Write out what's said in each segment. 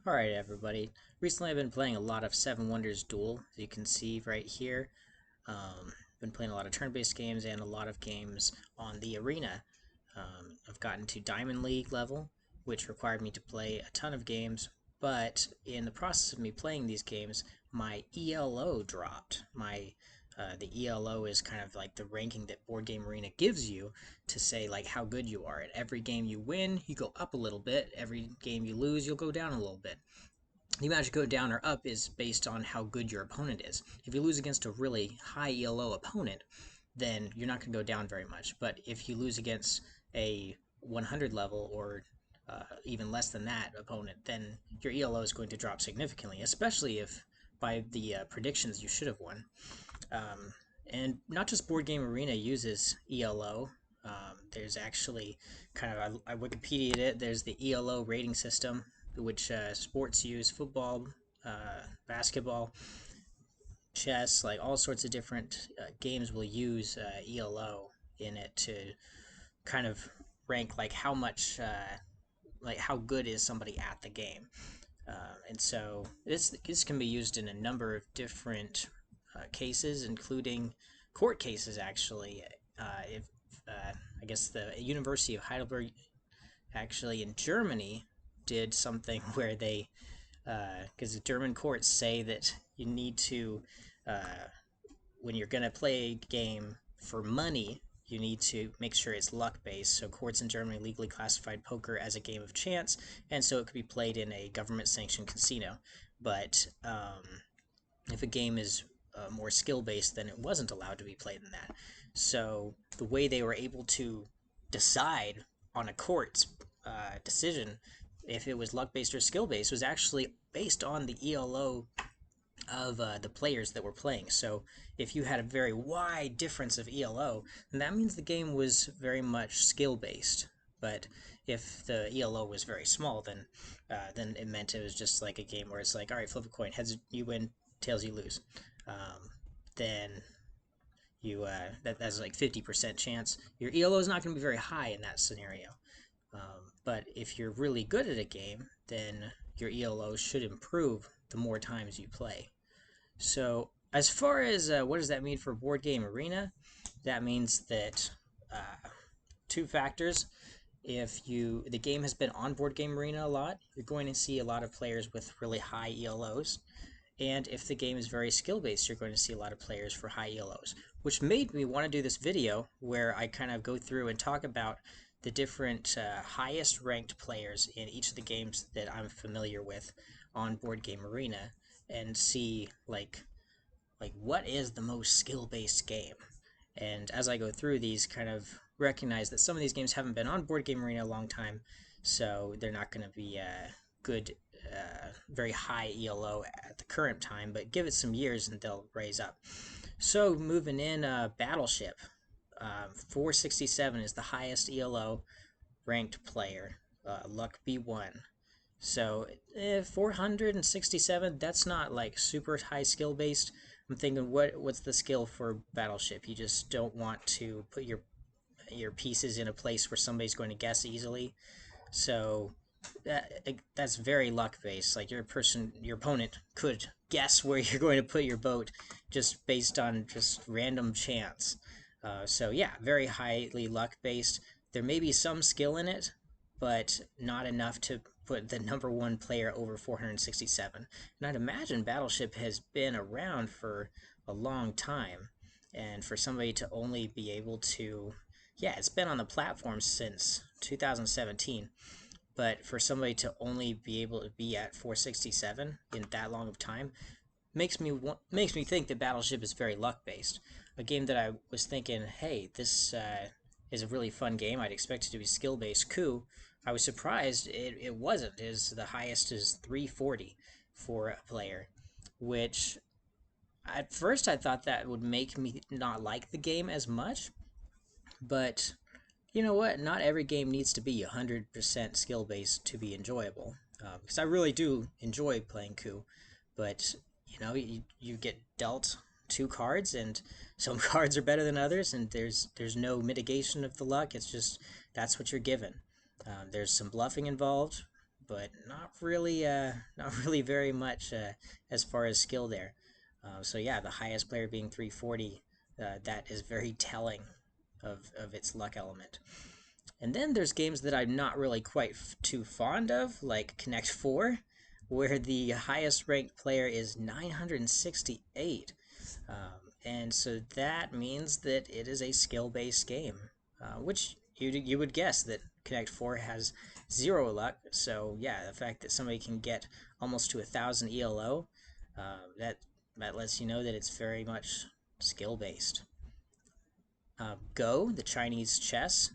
Alright everybody, recently I've been playing a lot of Seven Wonders Duel, as you can see right here. Been playing a lot of turn-based games and a lot of games on the arena. I've gotten to Diamond League level, which required me to play a ton of games, but in the process of me playing these games, my ELO dropped. The ELO is kind of like the ranking that Board Game Arena gives you to say like how good you are. And every game you win, you go up a little bit. Every game you lose, you'll go down a little bit. The amount you go down or up is based on how good your opponent is. If you lose against a really high ELO opponent, then you're not going to go down very much. But if you lose against a 100 level or even less than that opponent, then your ELO is going to drop significantly, especially if by the predictions you should have won. And not just Board Game Arena uses ELO. There's actually I Wikipedia'd it. There's the ELO rating system, which sports use: football, basketball, chess, like all sorts of different games will use ELO in it to kind of rank like how much, like how good is somebody at the game. And so this can be used in a number of different cases, including court cases. Actually, if I guess the University of Heidelberg, actually in Germany, did something where they, because the German courts say that you need to, when you're going to play a game for money, you need to make sure it's luck based. So courts in Germany legally classified poker as a game of chance, and so it could be played in a government sanctioned casino. But if a game is more skill based, then it wasn't allowed to be played in that. So the way they were able to decide on a court's decision if it was luck based or skill based was actually based on the ELO of the players that were playing. So if you had a very wide difference of ELO, then that means the game was very much skill based. But if the ELO was very small, then it meant it was just like a game where it's like, all right, flip a coin, heads you win, tails you lose. Then that's like 50% chance. Your ELO is not going to be very high in that scenario. But if you're really good at a game, then your ELO should improve the more times you play. So as far as what does that mean for Board Game Arena, that means that two factors. If the game has been on Board Game Arena a lot, you're going to see a lot of players with really high ELOs. And if the game is very skill-based, you're going to see a lot of players for high ELOs, which made me want to do this video where I kind of go through and talk about the different highest ranked players in each of the games that I'm familiar with on Board Game Arena and see like what is the most skill-based game. And as I go through these, kind of recognize that some of these games haven't been on Board Game Arena a long time, so they're not going to be good, very high ELO at the current time, but give it some years and they'll raise up. So moving in, Battleship. 467 is the highest ELO ranked player, luck B1. So 467, that's not like super high skill based. I'm thinking, what's the skill for Battleship? You just don't want to put your pieces in a place where somebody's going to guess easily. So that's very luck based. Like your opponent could guess where you're going to put your boat just based on just random chance. So yeah, very highly luck based. There may be some skill in it, but not enough to put the number one player over 467. And I'd imagine Battleship has been around for a long time, and for somebody to only be able to, yeah, it's been on the platform since 2017. But for somebody to only be able to be at 467 in that long of time makes me think that Battleship is very luck based. A game that I was thinking, hey, this is a really fun game. I'd expect it to be skill based. Coup. I was surprised it wasn't. The highest is 340 for a player, which at first I thought that would make me not like the game as much. But you know what? Not every game needs to be 100% skill based to be enjoyable. Because I really do enjoy playing Coup, but you get dealt two cards, and some cards are better than others, and there's no mitigation of the luck. It's just that's what you're given. There's some bluffing involved, but not really very much as far as skill there. So yeah, the highest player being 340, that is very telling of its luck element. And then there's games that I'm not really quite too fond of, like Connect 4, where the highest ranked player is 968. And so that means that it is a skill-based game, which you would guess that Connect 4 has zero luck. So yeah, the fact that somebody can get almost to 1,000 ELO, that lets you know that it's very much skill-based. Go, the Chinese chess,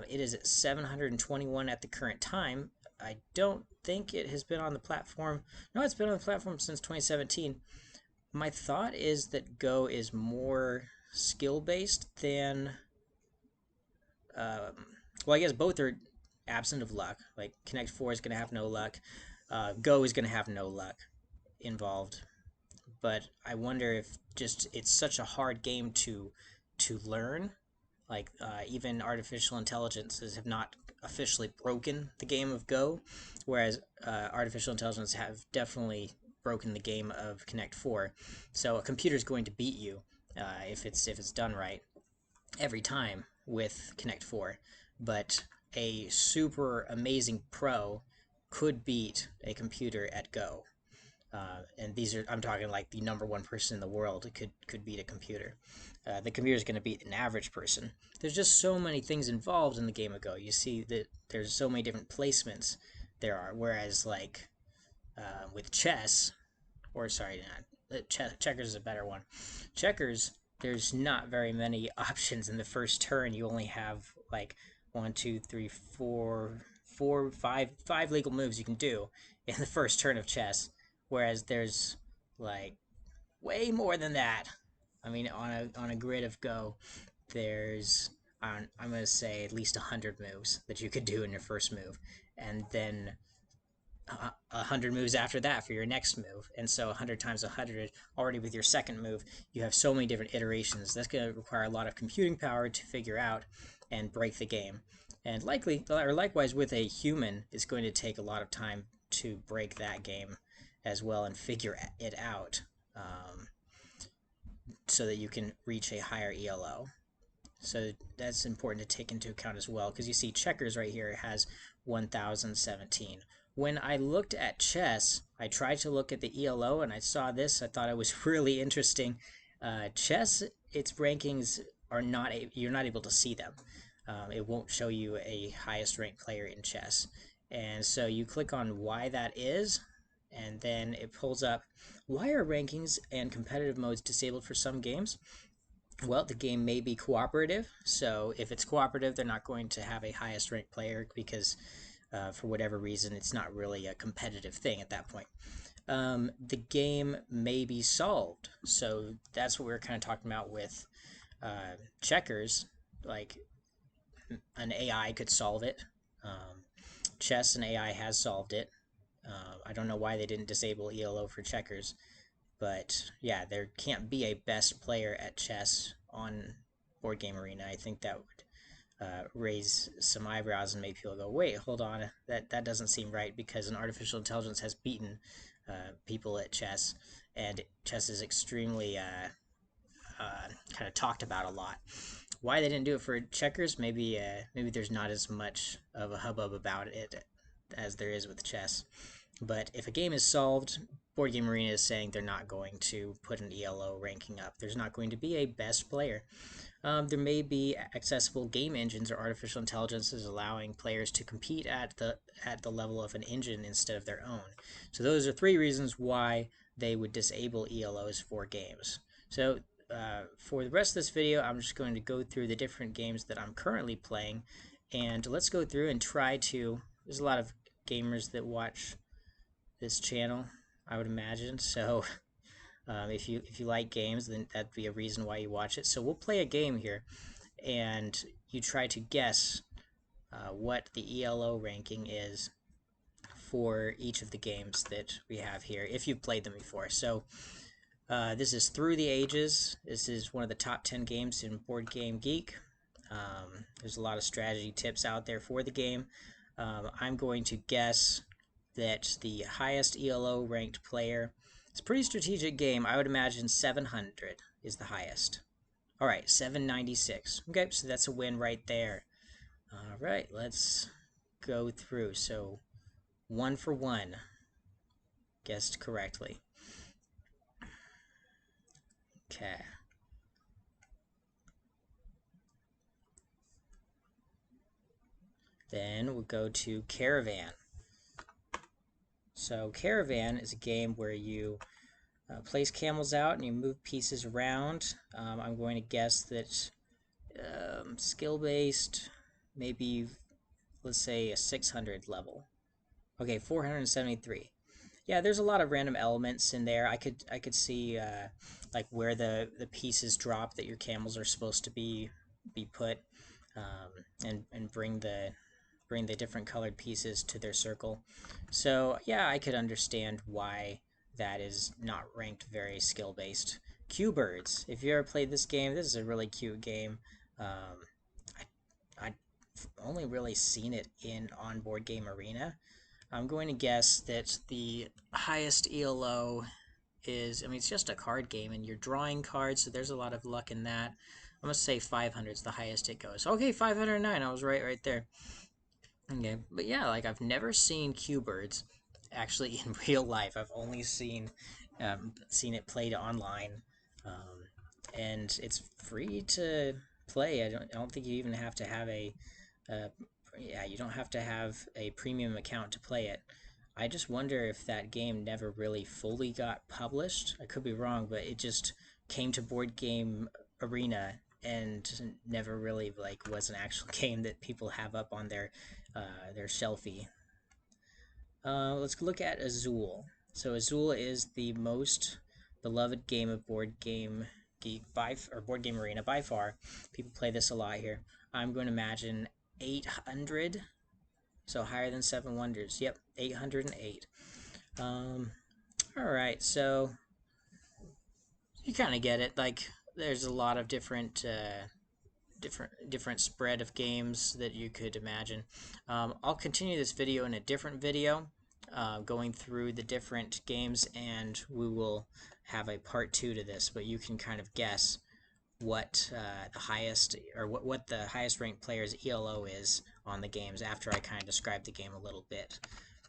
it is at 721 at the current time. I don't think it has been on the platform. No, it's been on the platform since 2017. My thought is that Go is more skill-based than... well, I guess both are absent of luck. Like, Connect 4 is going to have no luck. Go is going to have no luck involved. But I wonder if just it's such a hard game to learn. Like, even artificial intelligences have not officially broken the game of Go, whereas artificial intelligence have definitely broken the game of Connect 4. So a computer is going to beat you if it's done right every time with Connect 4. But a super amazing pro could beat a computer at Go. And these are, I'm talking like the #1 person in the world could beat a computer. The computer is going to beat an average person. There's just so many things involved in the game of Go. You see that there's so many different placements there are. Whereas like with chess, or sorry, not checkers is a better one. Checkers, there's not very many options in the first turn. You only have like 1, 2, 3, 4, 4, 5 legal moves you can do in the first turn of chess. Whereas there's like way more than that. I mean, on a grid of Go, there's I'm gonna say at least 100 moves that you could do in your first move, and then 100 moves after that for your next move. And so 100 times 100 already with your second move, you have so many different iterations. That's going to require a lot of computing power to figure out and break the game. And likewise with a human, it's going to take a lot of time to break that game as well and figure it out, so that you can reach a higher ELO. So that's important to take into account as well, because you see checkers right here has 1017. When I looked at chess, I tried to look at the ELO and I saw this. I thought it was really interesting. Chess, its rankings are not, you're not able to see them. It won't show you a highest ranked player in chess. And so you click on why that is, and then it pulls up, why are rankings and competitive modes disabled for some games? Well, the game may be cooperative, so if it's cooperative, they're not going to have a highest ranked player because for whatever reason, it's not really a competitive thing at that point. The game may be solved, so that's what we were kind of talking about with checkers. Like, an AI could solve it. Chess, an AI has solved it. I don't know why they didn't disable ELO for checkers. But yeah, there can't be a best player at chess on Board Game Arena. I think that would raise some eyebrows and make people go, wait, hold on, that doesn't seem right, because an artificial intelligence has beaten people at chess, and chess is extremely kind of talked about a lot. Why they didn't do it for checkers, maybe there's not as much of a hubbub about it as there is with chess. But if a game is solved, Board Game Arena is saying they're not going to put an ELO ranking up. There's not going to be a best player. There may be accessible game engines or artificial intelligences allowing players to compete at the level of an engine instead of their own. So those are 3 reasons why they would disable ELOs for games. So for the rest of this video, I'm just going to go through the different games that I'm currently playing, and let's go through and try to... There's a lot of gamers that watch this channel, I would imagine. So if you like games, then that'd be a reason why you watch it. So we'll play a game here, and you try to guess what the ELO ranking is for each of the games that we have here, if you've played them before. So this is Through the Ages. This is one of the top 10 games in Board Game Geek. There's a lot of strategy tips out there for the game. I'm going to guess that the highest ELO ranked player, it's a pretty strategic game. I would imagine 700 is the highest. All right, 796. Okay, so that's a win right there. All right, let's go through. So 1 for 1. Guessed correctly. Okay. Then we'll go to Caravan. So Caravan is a game where you place camels out and you move pieces around. I'm going to guess that skill-based, maybe, let's say a 600 level. Okay, 473. Yeah, there's a lot of random elements in there. I could see like where the pieces drop that your camels are supposed to be put, and bring the different colored pieces to their circle. So yeah, I could understand why that is not ranked very skill based. Coup Birds. If you ever played this game, this is a really cute game. I've only really seen it in on Board Game Arena. I'm going to guess that the highest ELO is, I mean, it's just a card game and you're drawing cards, so there's a lot of luck in that. I'm going to say 500 is the highest it goes. Okay, 509. I was right there. Okay, but yeah, like I've never seen Q-Birds actually in real life. I've only seen it played online, and it's free to play. I don't think you even have to have uh, yeah, you don't have to have a premium account to play it. I just wonder if that game never really fully got published. I could be wrong, but it just came to Board Game Arena and never really like was an actual game that people have up on their shelfie. Let's look at Azul. So Azul is the most beloved game of Board Game Geek or Board Game Arena by far. People play this a lot here. I'm going to imagine 800, so higher than Seven Wonders. Yep, 808. All right, so you kind of get it. Like, there's a lot of different spread of games that you could imagine. I'll continue this video in a different video, going through the different games, and we will have a part 2 to this, but you can kind of guess what the highest, or what the highest ranked player's ELO is on the games after I kind of describe the game a little bit.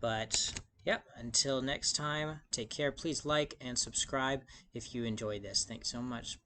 But yep, until next time, take care. Please like and subscribe if you enjoyed this. Thanks so much.